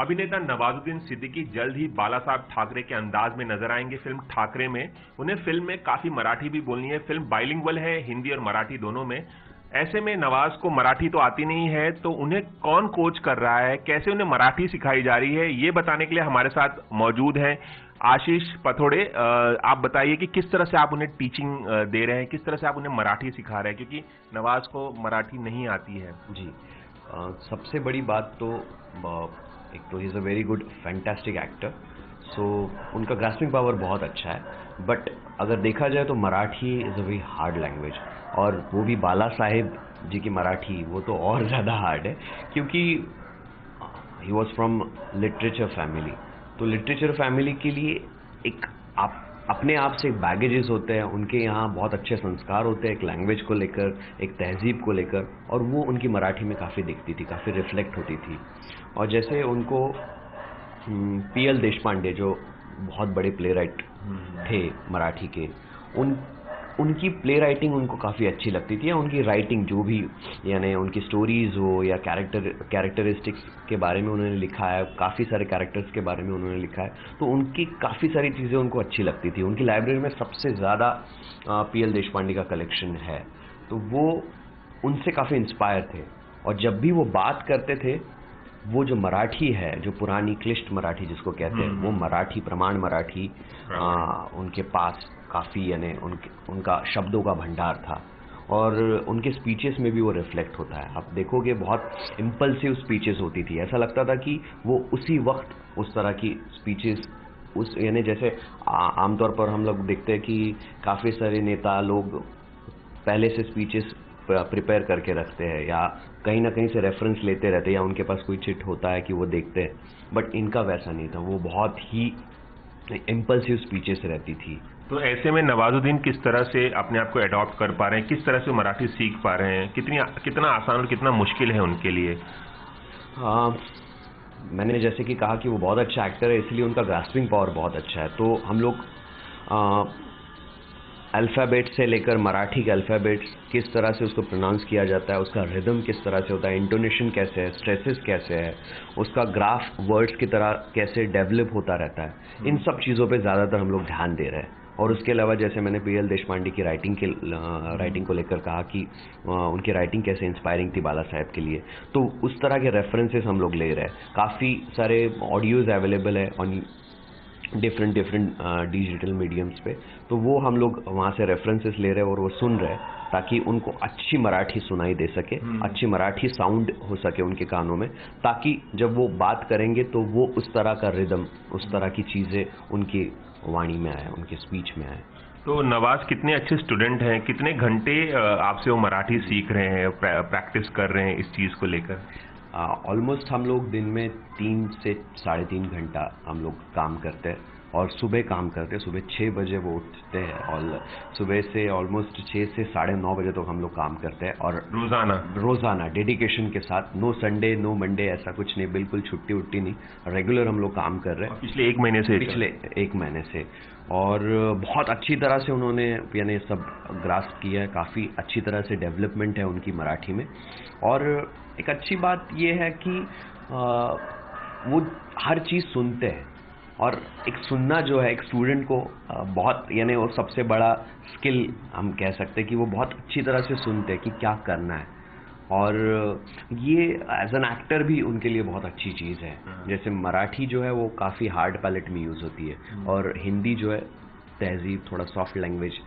अभिनेता नवाजुद्दीन सिद्दीकी जल्द ही बाला साहब ठाकरे के अंदाज में नजर आएंगे फिल्म ठाकरे में। उन्हें फिल्म में काफी मराठी भी बोलनी है। फिल्म बाइलिंगुअल है, हिंदी और मराठी दोनों में। ऐसे में नवाज को मराठी तो आती नहीं है, तो उन्हें कौन कोच कर रहा है, कैसे उन्हें मराठी सिखाई जा रही है, ये बताने के लिए हमारे साथ मौजूद हैं आशीष पथोड़े। आप बताइए कि किस तरह से आप उन्हें टीचिंग दे रहे हैं, किस तरह से आप उन्हें मराठी सिखा रहे हैं, क्योंकि नवाज को मराठी नहीं आती है। जी, सबसे बड़ी बात तो एक तो ही is a very good fantastic actor, so उनका ग्रास्पिंग पावर बहुत अच्छा है। बट अगर देखा जाए तो Marathi is a very hard language, और वो भी बाला साहेब जी की मराठी, वो तो और ज़्यादा हार्ड है, क्योंकि he was from literature family. तो लिटरेचर फैमिली के लिए एक आप अपने आप से बैगेजेस होते हैं, उनके यहाँ बहुत अच्छे संस्कार होते हैं एक लैंग्वेज को लेकर, एक तहजीब को लेकर, और वो उनकी मराठी में काफ़ी दिखती थी, काफ़ी रिफ्लेक्ट होती थी। और जैसे उनको पीएल देशपांडे, जो बहुत बड़े प्ले राइट थे मराठी के, उनकी प्ले राइटिंग उनको काफ़ी अच्छी लगती थी, या उनकी राइटिंग जो भी, यानी उनकी स्टोरीज़ हो या कैरेक्टरिस्टिक्स के बारे में उन्होंने लिखा है, काफ़ी सारे कैरेक्टर्स के बारे में उन्होंने लिखा है, तो उनकी काफ़ी सारी चीज़ें उनको अच्छी लगती थी। उनकी लाइब्रेरी में सबसे ज़्यादा पीएल देशपांडे का कलेक्शन है, तो वो उनसे काफ़ी इंस्पायर थे। और जब भी वो बात करते थे, वो जो मराठी है, जो पुरानी क्लिष्ट मराठी जिसको कहते हैं, वो मराठी, प्रमाण मराठी उनके पास काफ़ी, यानी उनका शब्दों का भंडार था, और उनके स्पीचेस में भी वो रिफ्लेक्ट होता है। आप देखोगे बहुत इम्पल्सिव स्पीचेस होती थी, ऐसा लगता था कि वो उसी वक्त उस तरह की स्पीचेस, उस यानी जैसे आमतौर पर हम लोग देखते हैं कि काफ़ी सारे नेता लोग पहले से स्पीचेस प्रिपेयर करके रखते हैं, या कहीं ना कहीं से रेफरेंस लेते रहते हैं, या उनके पास कोई चिट होता है कि वो देखते हैं। बट इनका वैसा नहीं था, वो बहुत ही इम्पल्सिव स्पीचेस रहती थी। तो ऐसे में नवाजुद्दीन किस तरह से अपने आप को अडॉप्ट कर पा रहे हैं, किस तरह से मराठी सीख पा रहे हैं, कितना आसान और कितना मुश्किल है उनके लिए? मैंने जैसे कि कहा कि वो बहुत अच्छा एक्टर है, इसलिए उनका ग्रास्पिंग पावर बहुत अच्छा है। तो हम लोग अल्फ़ाबेट से लेकर मराठी के अल्फ़ाबेट्स किस तरह से उसको प्रोनाउंस किया जाता है, उसका रिदम किस तरह से होता है, इंटोनेशन कैसे है, स्ट्रेसेस कैसे है, उसका ग्राफ वर्ड्स की तरह कैसे डेवलप होता रहता है, इन सब चीज़ों पे ज़्यादातर हम लोग ध्यान दे रहे हैं। और उसके अलावा जैसे मैंने पीएल देशपांडे की राइटिंग को लेकर कहा कि उनकी राइटिंग कैसे इंस्पायरिंग थी बाला साहेब के लिए, तो उस तरह के रेफरेंसेस हम लोग ले रहे हैं। काफ़ी सारे ऑडियोज़ अवेलेबल है ऑन डिफरेंट डिजिटल मीडियम्स पे, तो वो हम लोग वहाँ से रेफरेंसेस ले रहे हैं और वो सुन रहे हैं, ताकि उनको अच्छी मराठी सुनाई दे सके, अच्छी मराठी साउंड हो सके उनके कानों में, ताकि जब वो बात करेंगे तो वो उस तरह का रिदम, उस तरह की चीज़ें उनकी वाणी में आए, उनके स्पीच में आए। तो नवाज कितने अच्छे स्टूडेंट हैं, कितने घंटे आपसे वो मराठी सीख रहे हैं, प्रैक्टिस कर रहे हैं इस चीज़ को लेकर? ऑलमोस्ट हम लोग दिन में 3 से 3.5 घंटा हम लोग काम करते हैं, और सुबह काम करते हैं। सुबह 6 बजे वो उठते हैं, और सुबह से ऑलमोस्ट 6 से 9:30 बजे तक हम लोग काम करते हैं, और रोज़ाना डेडिकेशन के साथ। नो संडे, नो मंडे, ऐसा कुछ नहीं, बिल्कुल छुट्टी उट्टी नहीं, रेगुलर हम लोग काम कर रहे हैं पिछले 1 महीने से। पिछले 1 महीने से, और बहुत अच्छी तरह से उन्होंने यानी सब ग्रास्प किया है, काफ़ी अच्छी तरह से डेवलपमेंट है उनकी मराठी में। और एक अच्छी बात ये है कि वो हर चीज़ सुनते हैं, और एक सुनना जो है एक स्टूडेंट को बहुत, यानी वो सबसे बड़ा स्किल हम कह सकते हैं कि वो बहुत अच्छी तरह से सुनते हैं कि क्या करना है। और ये एज एन एक्टर भी उनके लिए बहुत अच्छी चीज़ है। जैसे मराठी जो है वो काफ़ी हार्ड पैलेट में यूज़ होती है, और हिंदी जो है तहजीब, थोड़ा सॉफ्ट लैंग्वेज,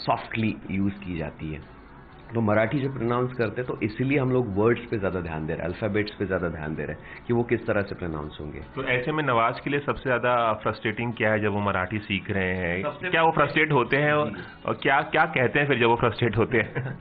सॉफ्टली यूज़ की जाती है। तो मराठी जो प्रोनाउंस करते हैं, तो इसीलिए हम लोग वर्ड्स पे ज़्यादा ध्यान दे रहे हैं, अल्फ़ाबेट्स पे ज़्यादा ध्यान दे रहे हैं कि वो किस तरह से प्रोनाउंस होंगे। तो ऐसे में नवाज के लिए सबसे ज़्यादा फ्रस्ट्रेटिंग क्या है जब वो मराठी सीख रहे हैं? क्या वो फ्रस्ट्रेट होते हैं, और क्या क्या कहते हैं फिर जब वो फ्रस्ट्रेट होते हैं?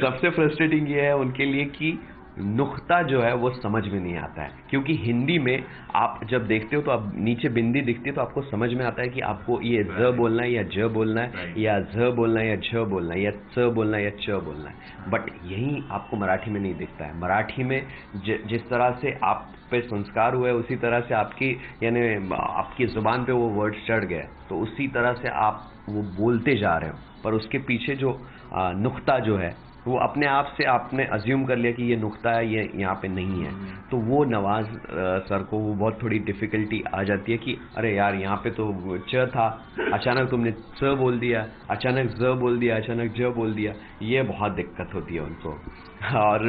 सबसे फ्रस्ट्रेटिंग ये है उनके लिए कि नुक्ता जो है वो समझ में नहीं आता है, क्योंकि हिंदी में आप जब देखते हो तो अब नीचे बिंदी दिखती है, तो आपको समझ में आता है कि आपको ये ज बोलना है, या ज बोलना है, या झ बोलना है, या झ बोलना है, या च बोलना है, या च बोलना है। बट यही आपको मराठी में नहीं दिखता है। मराठी में जिस तरह से आप पे संस्कार हुए, उसी तरह से आपकी, यानी आपकी ज़ुबान पे वो वर्ड चढ़ गए, तो उसी तरह से आप वो बोलते जा रहे हो, पर उसके पीछे जो नुक्ता जो है वो अपने आप से आपने अज्यूम कर लिया कि ये नुक्ता है, ये यहाँ पे नहीं है, तो वो नवाज सर को वो बहुत थोड़ी डिफिकल्टी आ जाती है कि अरे यार यहाँ पे तो च था, अचानक तुमने च बोल दिया, अचानक ज बोल दिया, अचानक ज बोल दिया, ये बहुत दिक्कत होती है उनको। और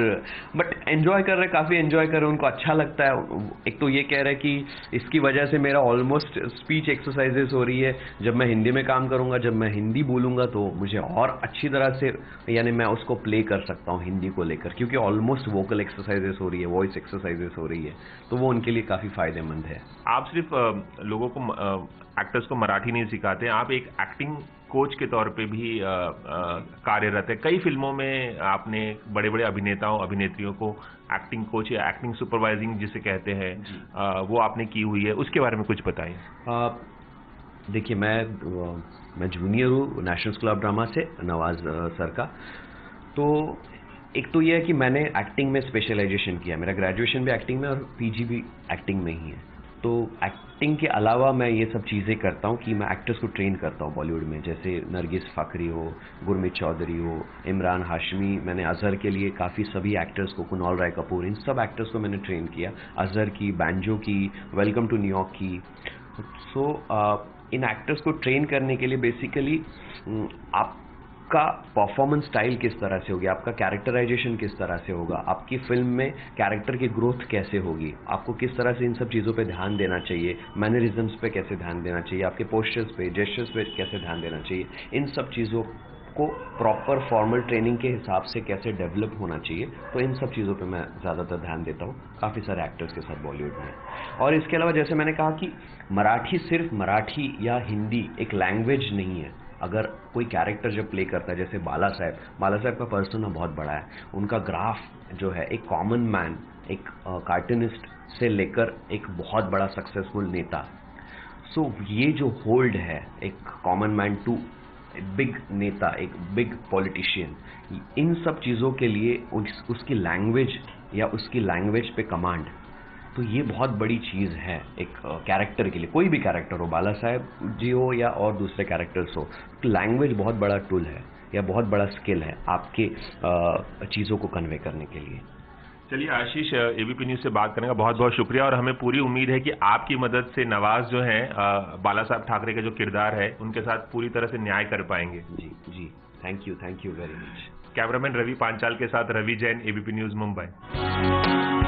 बट एंजॉय कर रहे, काफ़ी एंजॉय कर रहे, उनको अच्छा लगता है। एक तो ये कह रहे हैं कि इसकी वजह से मेरा ऑलमोस्ट स्पीच एक्सरसाइजेस हो रही है, जब मैं हिंदी में काम करूँगा, जब मैं हिंदी बोलूँगा तो मुझे और अच्छी तरह से, यानी मैं उसको प्ले कर सकता हूँ हिंदी को लेकर, क्योंकि ऑलमोस्ट वोकल एक्सरसाइजेस हो रही है, वॉइस एक्सरसाइजेस हो रही है, तो वो उनके लिए काफ़ी फ़ायदेमंद है। आप सिर्फ लोगों को, एक्टर्स को मराठी नहीं सिखाते, आप एक एक्टिंग कोच के तौर पे भी कार्यरत है। कई फिल्मों में आपने बड़े बड़े अभिनेताओं अभिनेत्रियों को एक्टिंग कोच या एक्टिंग सुपरवाइजिंग जिसे कहते हैं, वो आपने की हुई है, उसके बारे में कुछ बताइए। देखिए, मैं जूनियर हूँ नेशनल स्कूल ऑफ ड्रामा से, नवाज सर का। तो एक तो ये है कि मैंने एक्टिंग में स्पेशलाइजेशन किया, मेरा ग्रेजुएशन भी एक्टिंग में और पीजी भी एक्टिंग में ही है। तो एक्टिंग के अलावा मैं ये सब चीज़ें करता हूँ कि मैं एक्टर्स को ट्रेन करता हूँ बॉलीवुड में, जैसे नरगिस फ़ाकरी हो, गुरमीत चौधरी हो, इमरान हाशमी, मैंने अजहर के लिए काफ़ी सभी एक्टर्स को, कुणाल राय कपूर, इन सब एक्टर्स को मैंने ट्रेन किया, अजहर की, बैंजो की, वेलकम टू न्यूयॉर्क की। सो इन एक्टर्स को ट्रेन करने के लिए बेसिकली आपका परफॉर्मेंस स्टाइल किस तरह से होगी, आपका कैरेक्टराइजेशन किस तरह से होगा, आपकी फिल्म में कैरेक्टर की ग्रोथ कैसे होगी, आपको किस तरह से इन सब चीज़ों पे ध्यान देना चाहिए, मैनरिज्म्स पे कैसे ध्यान देना चाहिए, आपके पोस्चर्स पे, जेस्चर्स पे कैसे ध्यान देना चाहिए, इन सब चीज़ों को प्रॉपर फॉर्मल ट्रेनिंग के हिसाब से कैसे डेवलप होना चाहिए, तो इन सब चीज़ों पे मैं ज़्यादातर ध्यान देता हूँ काफ़ी सारे एक्टर्स के साथ बॉलीवुड में। और इसके अलावा जैसे मैंने कहा कि मराठी सिर्फ मराठी या हिंदी एक लैंग्वेज नहीं है। अगर कोई कैरेक्टर जब प्ले करता है, जैसे बाला साहब का पर्सोना बहुत बड़ा है, उनका ग्राफ जो है, एक कॉमन मैन, एक कार्टूनिस्ट से लेकर एक बहुत बड़ा सक्सेसफुल नेता, सो ये जो होल्ड है, एक कॉमन मैन टू बिग नेता, एक बिग पॉलिटिशियन, इन सब चीज़ों के लिए उसकी लैंग्वेज या उसकी लैंग्वेज पे कमांड, तो ये बहुत बड़ी चीज़ है एक कैरेक्टर के लिए। कोई भी कैरेक्टर हो, बाला साहब जी हो या और दूसरे कैरेक्टर्स हो, लैंग्वेज बहुत बड़ा टूल है या बहुत बड़ा स्किल है आपके चीज़ों को कन्वे करने के लिए। चलिए आशीष, एबीपी न्यूज़ से बात करने का बहुत बहुत शुक्रिया, और हमें पूरी उम्मीद है कि आपकी मदद से नवाज जो हैं, बाला साहब ठाकरे का जो किरदार है, उनके साथ पूरी तरह से न्याय कर पाएंगे। जी, thank you very much. Cameraman Ravi Panchal के साथ रवि जैन, एबीपी न्यूज़, मुंबई।